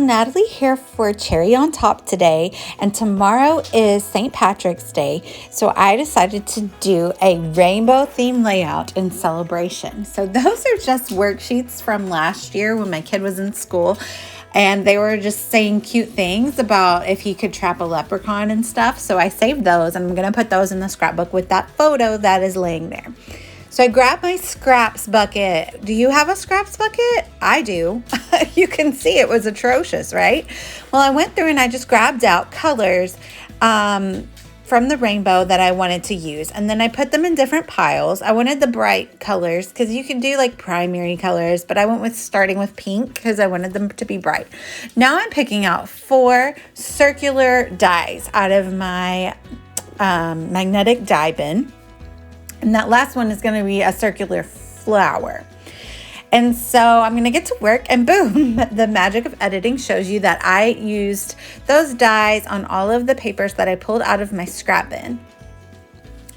Natalie here for Cherry on Top today, and tomorrow is St. Patrick's Day, so I decided to do a rainbow theme layout in celebration. So those are just worksheets from last year when my kid was in school, and they were just saying cute things about if he could trap a leprechaun and stuff. So I saved those, and I'm going to put those in the scrapbook with that photo that is laying there. So I grabbed my scraps bucket. Do you have a scraps bucket? I do. You can see it was atrocious, right? Well, I went through and I just grabbed out colors from the rainbow that I wanted to use. And then I put them in different piles. I wanted the bright colors because you can do like primary colors, but I went with starting with pink because I wanted them to be bright. Now I'm picking out 4 circular dies out of my magnetic die bin. And that last one is going to be a circular flower. And so I'm going to get to work, and boom, the magic of editing shows you that I used those dies on all of the papers that I pulled out of my scrap bin.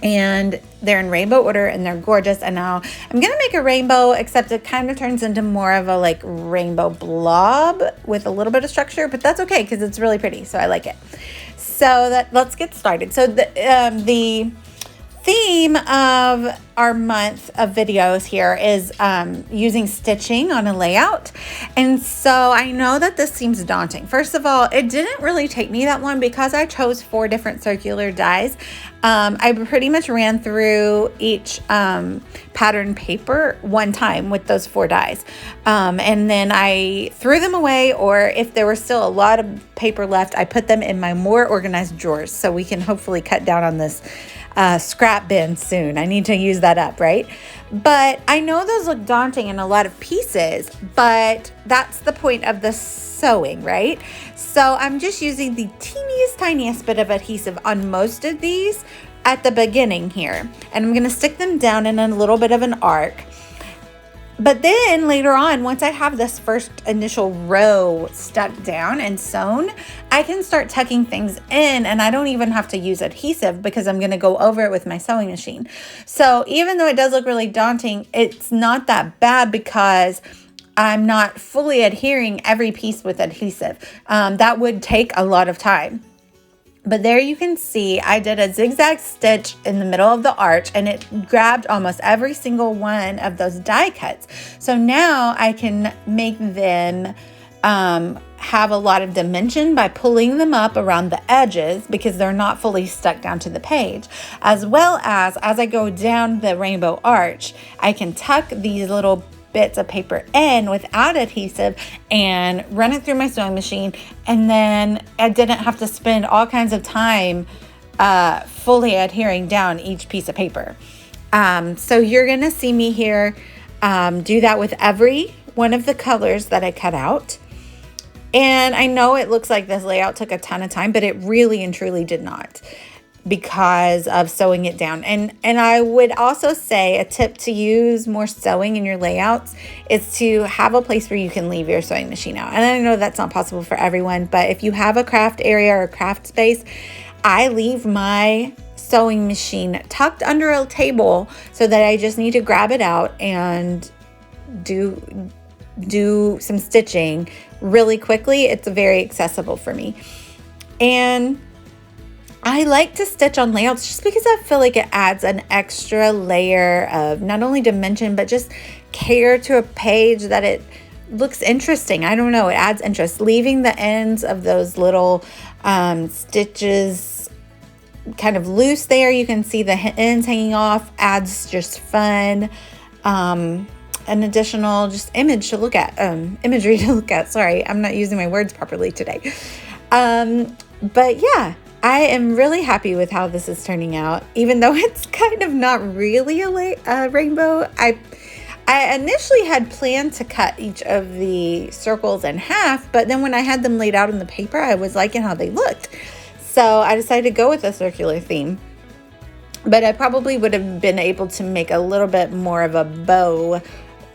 And they're in rainbow order and they're gorgeous. And now I'm going to make a rainbow, except it kind of turns into more of a like rainbow blob with a little bit of structure, but that's okay because it's really pretty. So I like it. So let's get started. So the theme of our month of videos here is using stitching on a layout. And so I know that this seems daunting. First of all, it didn't really take me that long because I chose 4 different circular dies. I pretty much ran through each pattern paper one time with those 4 dies. And then I threw them away, or if there was still a lot of paper left, I put them in my more organized drawers so we can hopefully cut down on this scrap bin soon. I need to use that up, right? But I know those look daunting in a lot of pieces, but that's the point of the sewing, right? So I'm just using the teeniest, tiniest bit of adhesive on most of these at the beginning here. And I'm going to stick them down in a little bit of an arc. But then later on, once I have this first initial row stuck down and sewn, I can start tucking things in, and I don't even have to use adhesive because I'm going to go over it with my sewing machine. So even though it does look really daunting, it's not that bad because I'm not fully adhering every piece with adhesive. That would take a lot of time. But there you can see I did a zigzag stitch in the middle of the arch, and it grabbed almost every single one of those die cuts. So now I can make them have a lot of dimension by pulling them up around the edges because they're not fully stuck down to the page. As well as I go down the rainbow arch, I can tuck these little bits of paper in without adhesive and run it through my sewing machine, and then I didn't have to spend all kinds of time fully adhering down each piece of paper. So you're gonna see me here do that with every one of the colors that I cut out. And I know it looks like this layout took a ton of time, but it really and truly did not, because of sewing it down. And I would also say a tip to use more sewing in your layouts is to have a place where you can leave your sewing machine out. And I know that's not possible for everyone, but if you have a craft area or craft space, I leave my sewing machine tucked under a table so that I just need to grab it out and do some stitching really quickly. It's very accessible for me. And I like to stitch on layouts just because I feel like it adds an extra layer of not only dimension, but just care to a page, that it looks interesting. I don't know, it adds interest. Leaving the ends of those little stitches kind of loose there, you can see the ends hanging off, adds just fun, an additional just imagery to look at. Sorry, I'm not using my words properly today. But yeah, I am really happy with how this is turning out, even though it's kind of not really a rainbow. I initially had planned to cut each of the circles in half, but then when I had them laid out on the paper, I was liking how they looked. So I decided to go with a circular theme. But I probably would have been able to make a little bit more of a bow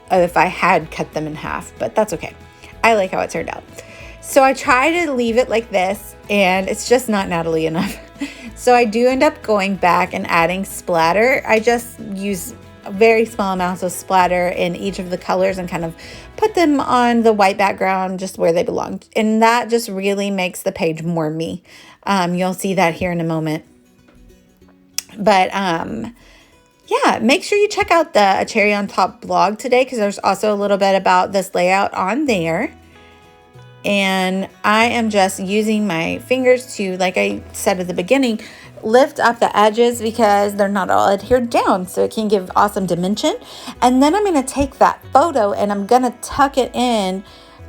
if I had cut them in half, but that's okay. I like how it turned out. So I try to leave it like this, and it's just not Natalie enough. So I do end up going back and adding splatter. I just use very small amounts of splatter in each of the colors and kind of put them on the white background just where they belong. And that just really makes the page more me. You'll see that here in a moment. But yeah, make sure you check out the Cherry on Top blog today, because there's also a little bit about this layout on there. And I am just using my fingers to, like I said at the beginning, lift up the edges because they're not all adhered down, so it can give awesome dimension. And then I'm going to take that photo and I'm going to tuck it in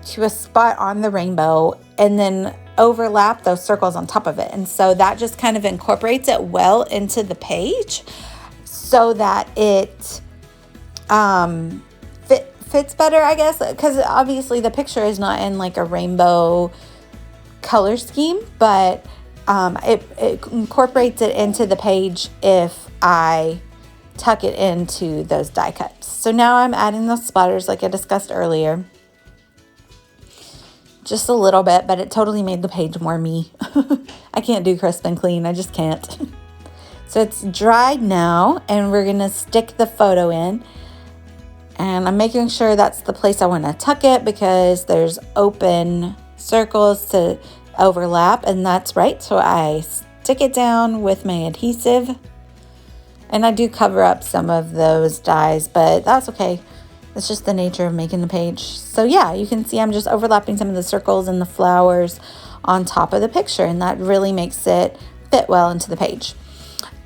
to a spot on the rainbow and then overlap those circles on top of it. And so that just kind of incorporates it well into the page so that it fits better, I guess, because obviously the picture is not in like a rainbow color scheme, but it incorporates it into the page if I tuck it into those die cuts. So now I'm adding those splatters like I discussed earlier. Just a little bit, but it totally made the page more me. I can't do crisp and clean. I just can't. So it's dried now, and we're going to stick the photo in. And I'm making sure that's the place I want to tuck it because there's open circles to overlap, and that's right. So I stick it down with my adhesive. And I do cover up some of those dies, but that's okay. It's just the nature of making the page. So yeah, you can see I'm just overlapping some of the circles and the flowers on top of the picture, and that really makes it fit well into the page.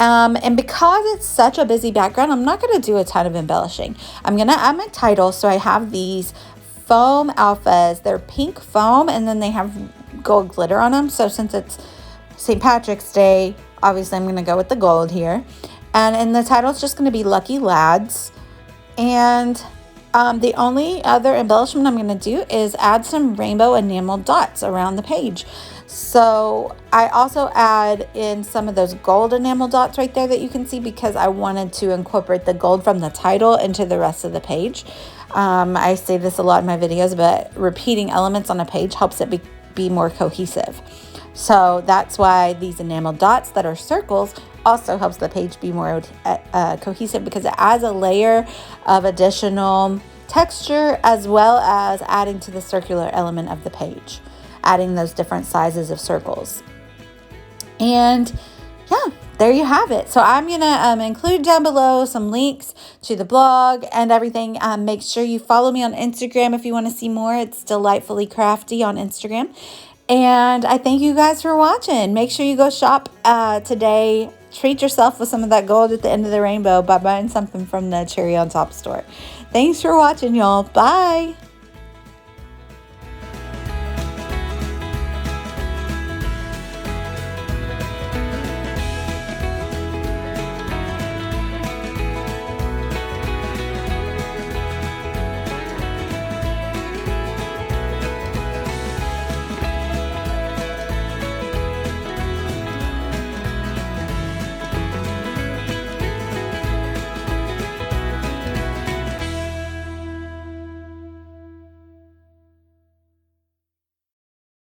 And because it's such a busy background, I'm not going to do a ton of embellishing. I'm going to add my title. So I have these foam alphas. They're pink foam, and then they have gold glitter on them. So since it's St. Patrick's Day, obviously I'm going to go with the gold here. And in the title, it's just going to be Lucky Lads. And the only other embellishment I'm going to do is add some rainbow enamel dots around the page. So I also add in some of those gold enamel dots right there that you can see, because I wanted to incorporate the gold from the title into the rest of the page. I say this a lot in my videos, but repeating elements on a page helps it be more cohesive. So that's why these enamel dots that are circles also helps the page be more cohesive, because it adds a layer of additional texture as well as adding to the circular element of the page, adding those different sizes of circles. And yeah, there you have it. So I'm gonna include down below some links to the blog and everything. Make sure you follow me on Instagram if you want to see more. It's Delightfully Crafty on Instagram. And I thank you guys for watching. Make sure you go shop today. Treat yourself with some of that gold at the end of the rainbow by buying something from the Cherry on Top store. Thanks for watching, y'all. Bye.